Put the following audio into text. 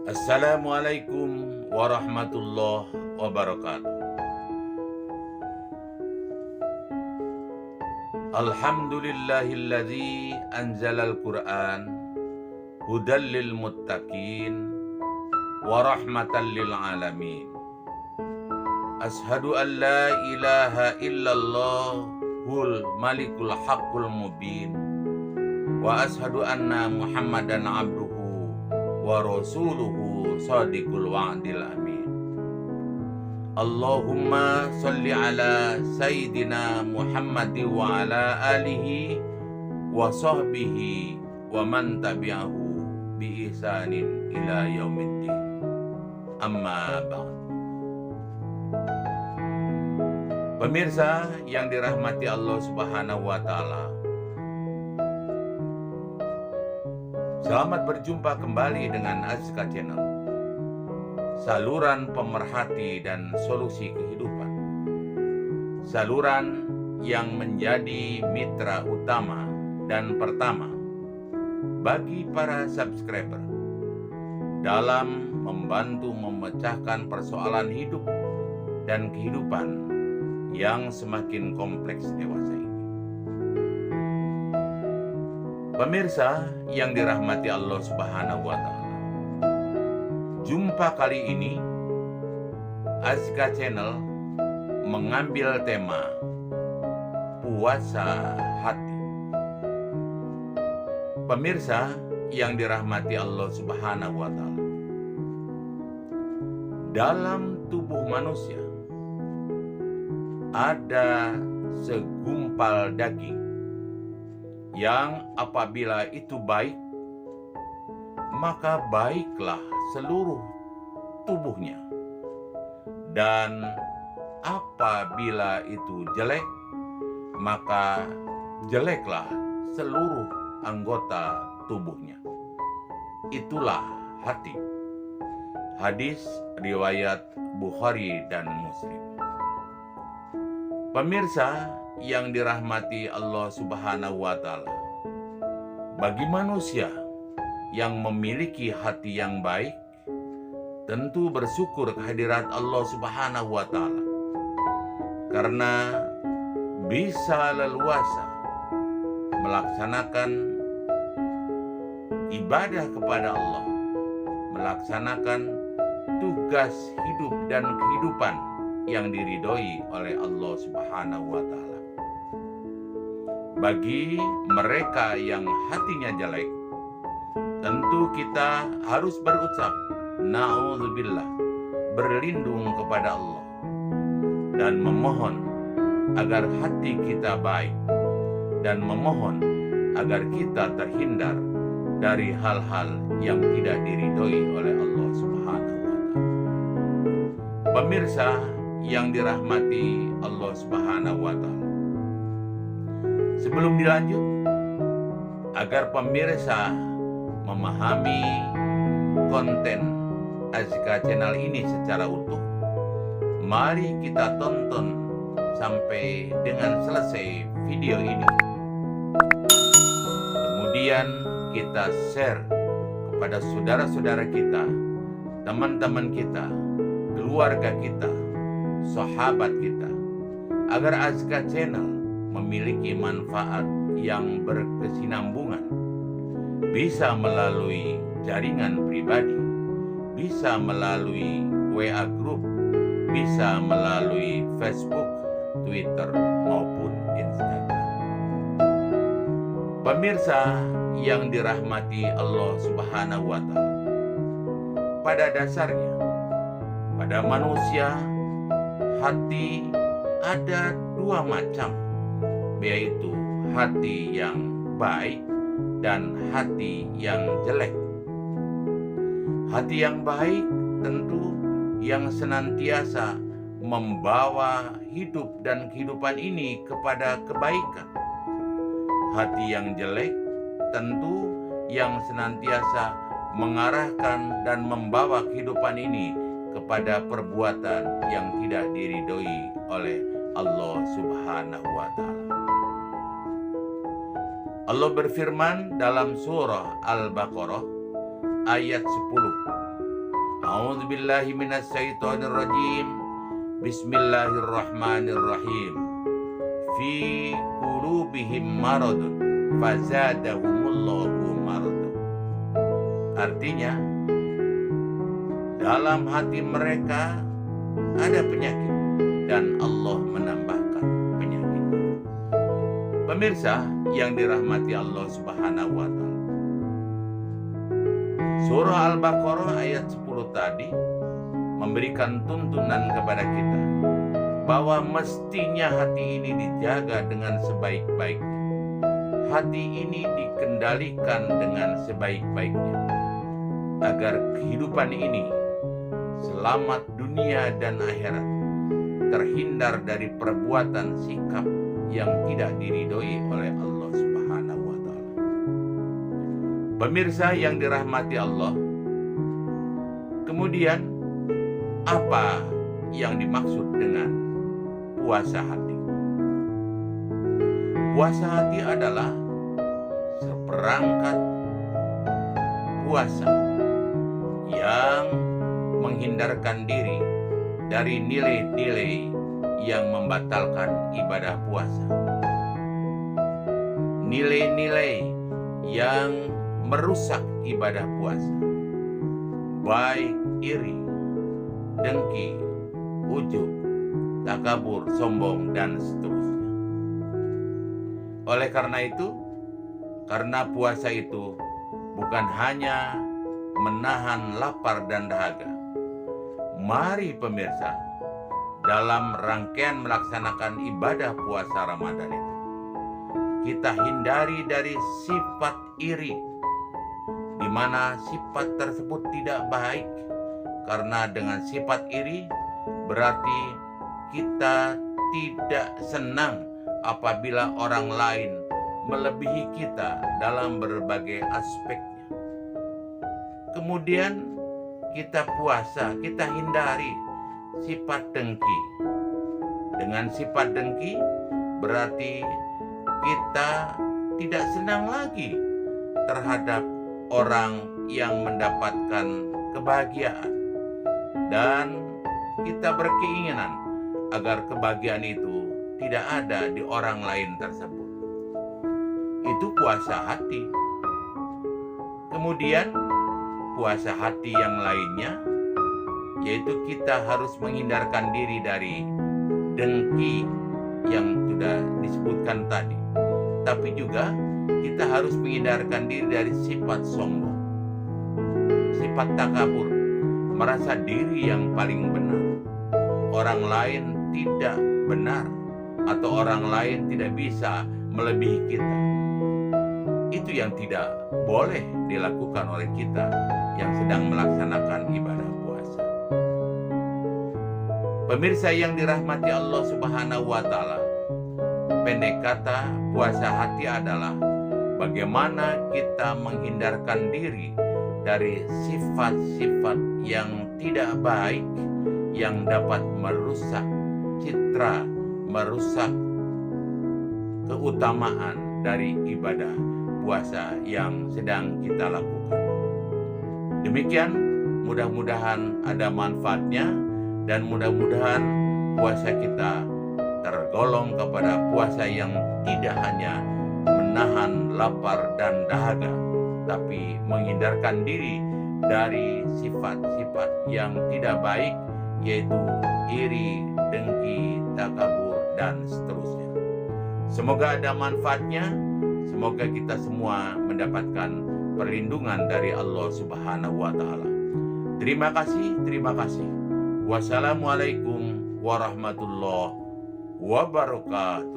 Assalamualaikum warahmatullahi wabarakatuh. Alhamdulillahilladzi anzalal Qur'an hudal lil muttaqin wa rahmatan lil alamin. Ashhadu an la ilaha illallah hul malikul haqqul mubin wa ashhadu anna Muhammadan abduhu wa rasuluhu sadiqul wa'dil amin. Allahumma salli ala Sayyidina Muhammad wa ala alihi wa sahbihi wa man tabi'ahu bi ihsanin ila yaumiddin. Amma ba'd. Pemirsa yang dirahmati Allah Subhanahu wa taala, selamat berjumpa kembali dengan Azka Channel, saluran pemerhati dan solusi kehidupan. Saluran yang menjadi mitra utama dan pertama bagi para subscriber dalam membantu memecahkan persoalan hidup dan kehidupan yang semakin kompleks dewasa ini. Pemirsa yang dirahmati Allah Subhanahu wa taala, jumpa kali ini Azka Channel mengambil tema puasa hati. Pemirsa yang dirahmati Allah Subhanahu wa taala, dalam tubuh manusia ada segumpal daging yang apabila itu baik, maka baiklah seluruh tubuhnya. Dan apabila itu jelek, maka jeleklah seluruh anggota tubuhnya. Itulah hati. Hadis riwayat Bukhari dan Muslim. Pemirsa yang dirahmati Allah Subhanahu wa taala, bagi manusia yang memiliki hati yang baik, tentu bersyukur kehadirat Allah Subhanahu wa taala, karena bisa leluasa melaksanakan ibadah kepada Allah, melaksanakan tugas hidup dan kehidupan yang diridhoi oleh Allah Subhanahu wa taala. Bagi mereka yang hatinya jelek, tentu kita harus berucap na'udzubillah, berlindung kepada Allah dan memohon agar hati kita baik, dan memohon agar kita terhindar dari hal-hal yang tidak diridhoi oleh Allah Subhanahu wa taala. Pemirsa yang dirahmati Allah Subhanahu wa taala, sebelum dilanjut, agar pemirsa memahami konten Azka Channel ini secara utuh, mari kita tonton sampai dengan selesai video ini. Kemudian kita share kepada saudara-saudara kita, teman-teman kita, keluarga kita, sahabat kita, agar Azka Channel memiliki manfaat yang berkesinambungan, bisa melalui jaringan pribadi, bisa melalui WA Group, bisa melalui Facebook, Twitter, maupun Instagram. Pemirsa yang dirahmati Allah Subhanahu wa taala, pada dasarnya pada manusia hati ada dua macam, yaitu hati yang baik dan hati yang jelek. Hati yang baik tentu yang senantiasa membawa hidup dan kehidupan ini kepada kebaikan. Hati yang jelek tentu yang senantiasa mengarahkan dan membawa kehidupan ini kepada perbuatan yang tidak diridhoi oleh Allah Subhanahu wa taala. Allah berfirman dalam surah Al-Baqarah ayat 10. A'udzubillahi minasyaitonirrajim. Bismillahirrahmanirrahim. Fi qulubihim maradun fazadahumullahu maradun. Artinya, dalam hati mereka ada penyakit dan Allah menambahkan penyakit. Pemirsa yang dirahmati Allah Subhanahu wa taala. Surah Al-Baqarah ayat 10 tadi memberikan tuntunan kepada kita bahwa mestinya hati ini dijaga dengan sebaik-baiknya. Hati ini dikendalikan dengan sebaik-baiknya agar kehidupan ini selamat dunia dan akhirat, terhindar dari perbuatan sikap yang tidak diridhoi oleh Allah Subhanahu wa taala. Pemirsa yang dirahmati Allah, kemudian apa yang dimaksud dengan puasa hati? Puasa hati adalah seperangkat puasa yang menghindarkan diri dari nilai-nilai yang membatalkan ibadah puasa. Nilai-nilai yang merusak ibadah puasa, baik iri, dengki, ujub, takabur, sombong, dan seterusnya. Oleh karena itu, karena puasa itu bukan hanya menahan lapar dan dahaga, mari pemirsa, dalam rangkaian melaksanakan ibadah puasa Ramadan itu, kita hindari dari sifat iri, di mana sifat tersebut tidak baik. Karena dengan sifat iri berarti kita tidak senang apabila orang lain melebihi kita dalam berbagai aspeknya. Kemudian kita puasa, kita hindari sifat dengki. Dengan sifat dengki berarti kita tidak senang lagi terhadap orang yang mendapatkan kebahagiaan, dan kita berkeinginan agar kebahagiaan itu tidak ada di orang lain tersebut. Itu puasa hati. Kemudian puasa hati yang lainnya, yaitu kita harus menghindarkan diri dari dengki yang sudah disebutkan tadi, tapi juga kita harus menghindarkan diri dari sifat sombong, sifat takabur, merasa diri yang paling benar, orang lain tidak benar, atau orang lain tidak bisa melebihi kita. Itu yang tidak boleh dilakukan oleh kita yang sedang melaksanakan ibadah puasa. Pemirsa yang dirahmati Allah Subhanahu wa taala, pendek kata, puasa hati adalah bagaimana kita menghindarkan diri dari sifat-sifat yang tidak baik yang dapat merusak citra, merusak keutamaan dari ibadah puasa yang sedang kita lakukan. Demikian, mudah-mudahan ada manfaatnya dan mudah-mudahan puasa kita tergolong kepada puasa yang tidak hanya menahan lapar dan dahaga, tapi menghindarkan diri dari sifat-sifat yang tidak baik, yaitu iri, dengki, takabur, dan seterusnya. Semoga ada manfaatnya. Semoga kita semua mendapatkan perlindungan dari Allah Subhanahu wa taala. Terima kasih, terima kasih. Wassalamualaikum warahmatullahi wabarakatuh.